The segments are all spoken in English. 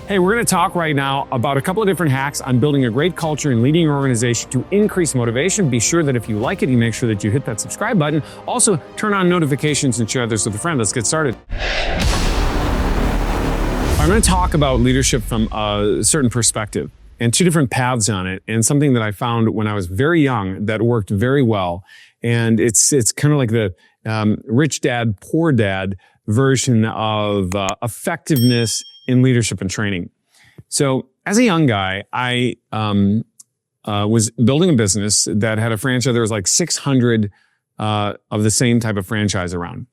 Hey, we're going to talk right now about a couple of different hacks on building a great culture and leading your organization to increase motivation. Be sure that if you like it, you make sure that you hit that subscribe button. Also, turn on notifications and share others with a friend. Let's get started. I'm going to talk about leadership from a certain perspective and two different paths on it, and something that I found when I was very young that worked very well. And it's kind of like the rich dad, poor dad version of effectiveness in leadership and training. So as a young guy, I was building a business that had a franchise. There was like 600 of the same type of franchise around.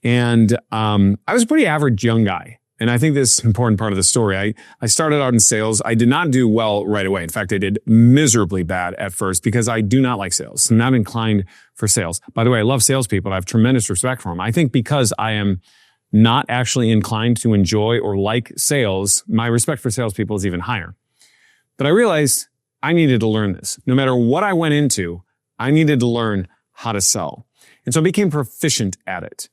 And I was a pretty average young guy. And I think this is an important part of the story. I started out in sales. I did not do well right away. In fact, I did miserably bad at first because I do not like sales. I'm not inclined for sales. By the way, I love salespeople. I have tremendous respect for them. I think because I am not actually inclined to enjoy or like sales, my respect for salespeople is even higher. But I realized I needed to learn this. No matter what I went into, I needed to learn how to sell. And so I became proficient at it.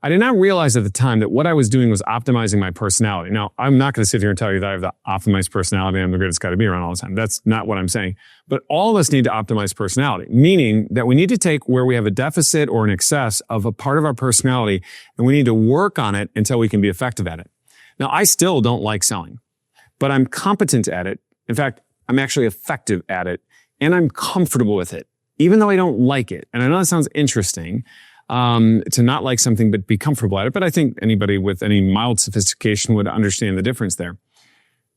I did not realize at the time that what I was doing was optimizing my personality. Now, I'm not going to sit here and tell you that I have the optimized personality and I'm the greatest guy to be around all the time. That's not what I'm saying. But all of us need to optimize personality, meaning that we need to take where we have a deficit or an excess of a part of our personality, and we need to work on it until we can be effective at it. Now, I still don't like selling, but I'm competent at it. In fact, I'm actually effective at it, and I'm comfortable with it, even though I don't like it. And I know that sounds interesting, to not like something but be comfortable at it. But I think anybody with any mild sophistication would understand the difference there.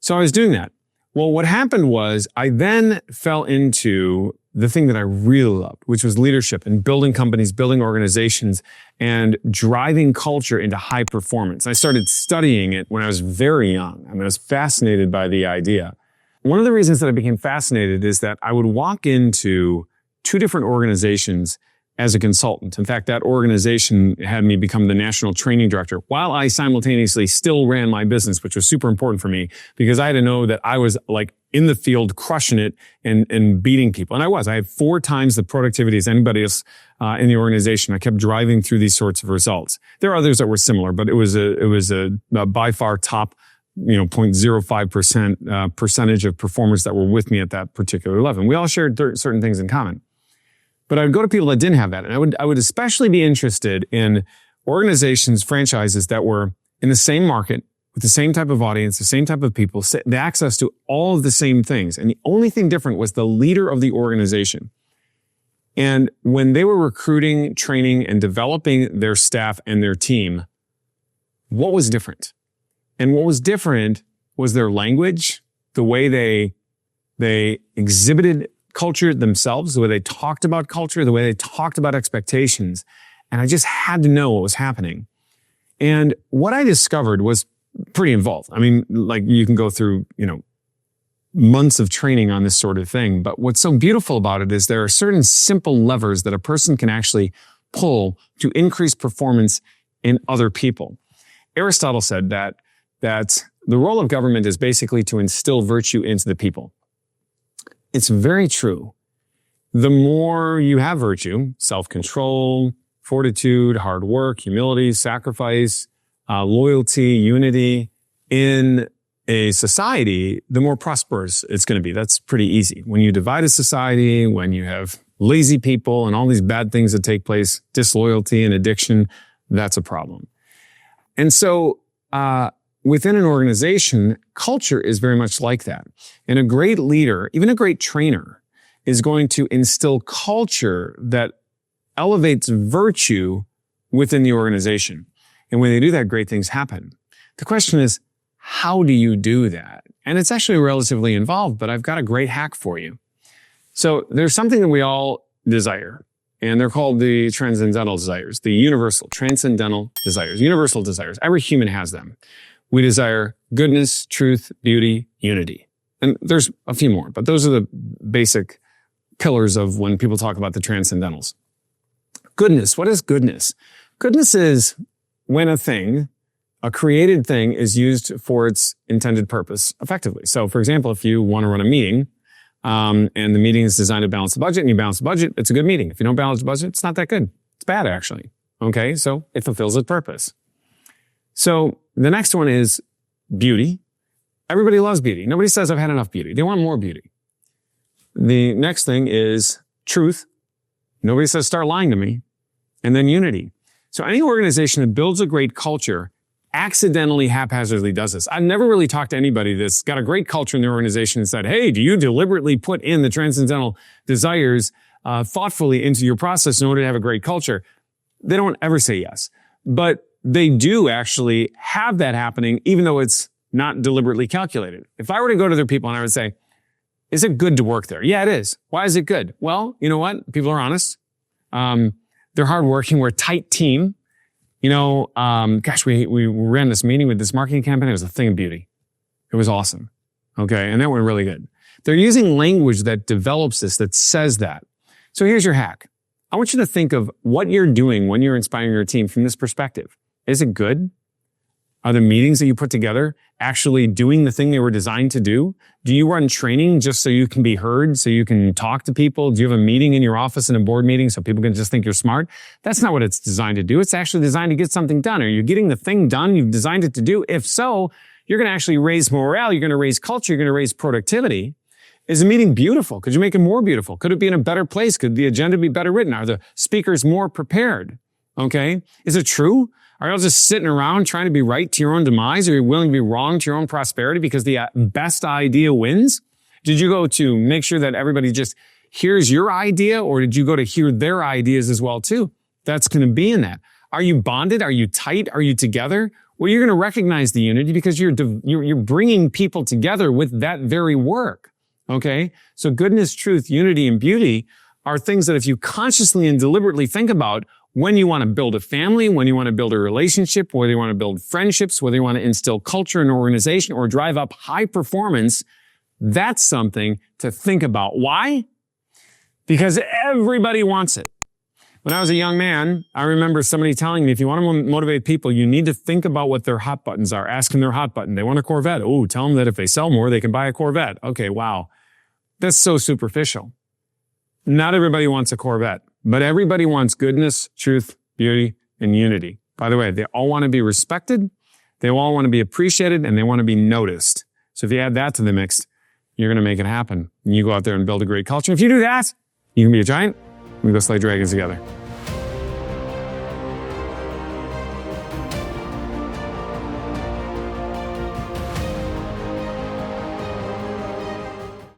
So I was doing that. Well, what happened was I then fell into the thing that I really loved, which was leadership and building companies, building organizations, and driving culture into high performance. I started studying it when I was very young. I was fascinated by the idea. One of the reasons that I became fascinated is that I would walk into two different organizations as a consultant. In fact, that organization had me become the national training director while I simultaneously still ran my business, which was super important for me because I had to know that I was like in the field crushing it and beating people. And I was. I had 4 times the productivity as anybody else in the organization. I kept driving through these sorts of results. There are others that were similar, but it was a by far top 0.05% percentage of performers that were with me at that particular level. And we all shared certain things in common. But I would go to people that didn't have that. And I would especially be interested in organizations, franchises that were in the same market, with the same type of audience, the same type of people, the access to all of the same things. And the only thing different was the leader of the organization. And when they were recruiting, training, and developing their staff and their team, what was different? And what was different was their language, the way they exhibited culture themselves, the way they talked about culture, the way they talked about expectations. And I just had to know what was happening. And what I discovered was pretty involved. I mean, like you can go through, months of training on this sort of thing. But what's so beautiful about it is there are certain simple levers that a person can actually pull to increase performance in other people. Aristotle said that the role of government is basically to instill virtue into the people. It's very true. The more you have virtue, self-control, fortitude, hard work, humility, sacrifice, loyalty, unity in a society, the more prosperous it's going to be. That's pretty easy. When you divide a society, when you have lazy people and all these bad things that take place, disloyalty and addiction, that's a problem. And so, within an organization, culture is very much like that. And a great leader, even a great trainer, is going to instill culture that elevates virtue within the organization. And when they do that, great things happen. The question is, how do you do that? And it's actually relatively involved, but I've got a great hack for you. So there's something that we all desire, and they're called the transcendental desires, the universal, transcendental desires, universal desires. Every human has them. We desire goodness, truth, beauty, unity. And there's a few more, but those are the basic pillars of when people talk about the transcendentals. Goodness. What is goodness? Goodness is when a created thing is used for its intended purpose effectively. So, for example, if you want to run a meeting, and the meeting is designed to balance the budget, and you balance the budget, it's a good meeting. If you don't balance the budget, it's not that good. It's bad, actually. Okay? So it fulfills its purpose. So the next one is beauty. Everybody loves beauty. Nobody says I've had enough beauty. They want more beauty. The next thing is truth. Nobody says start lying to me. And then unity. So any organization that builds a great culture accidentally, haphazardly does this. I've never really talked to anybody that's got a great culture in their organization and said, hey, do you deliberately put in the transcendental desires thoughtfully into your process in order to have a great culture? They don't ever say yes. But they do actually have that happening, even though it's not deliberately calculated. If I were to go to their people and I would say, is it good to work there? Yeah, it is. Why is it good? Well, you know what? People are honest. They're hardworking. We're a tight team. You know, we ran this meeting with this marketing campaign. It was a thing of beauty. It was awesome. Okay. And that went really good. They're using language that develops this, that says that. So here's your hack. I want you to think of what you're doing when you're inspiring your team from this perspective. Is it good? Are the meetings that you put together actually doing the thing they were designed to do? Do you run training just so you can be heard, so you can talk to people? Do you have a meeting in your office and a board meeting so people can just think you're smart? That's not what it's designed to do. It's actually designed to get something done. Are you getting the thing done you've designed it to do? If so, you're going to actually raise morale. You're going to raise culture. You're going to raise productivity. Is the meeting beautiful? Could you make it more beautiful? Could it be in a better place? Could the agenda be better written? Are the speakers more prepared? Okay. Is it true? Are you just sitting around trying to be right to your own demise? Are you willing to be wrong to your own prosperity because the best idea wins? Did you go to make sure that everybody just hears your idea, or did you go to hear their ideas as well too? That's going to be in that. Are you bonded? Are you tight? Are you together? Well, you're going to recognize the unity because you're bringing people together with that very work. Okay. So goodness, truth, unity, and beauty are things that if you consciously and deliberately think about, when you want to build a family, when you want to build a relationship, whether you want to build friendships, whether you want to instill culture in an organization or drive up high performance, that's something to think about. Why? Because everybody wants it. When I was a young man, I remember somebody telling me, if you want to motivate people, you need to think about what their hot buttons are. Ask them their hot button. They want a Corvette. Oh, tell them that if they sell more, they can buy a Corvette. Okay, wow. That's so superficial. Not everybody wants a Corvette. But everybody wants goodness, truth, beauty, and unity. By the way, they all want to be respected, they all want to be appreciated, and they want to be noticed. So if you add that to the mix, you're going to make it happen. And you go out there and build a great culture. If you do that, you can be a giant. We go slay dragons together.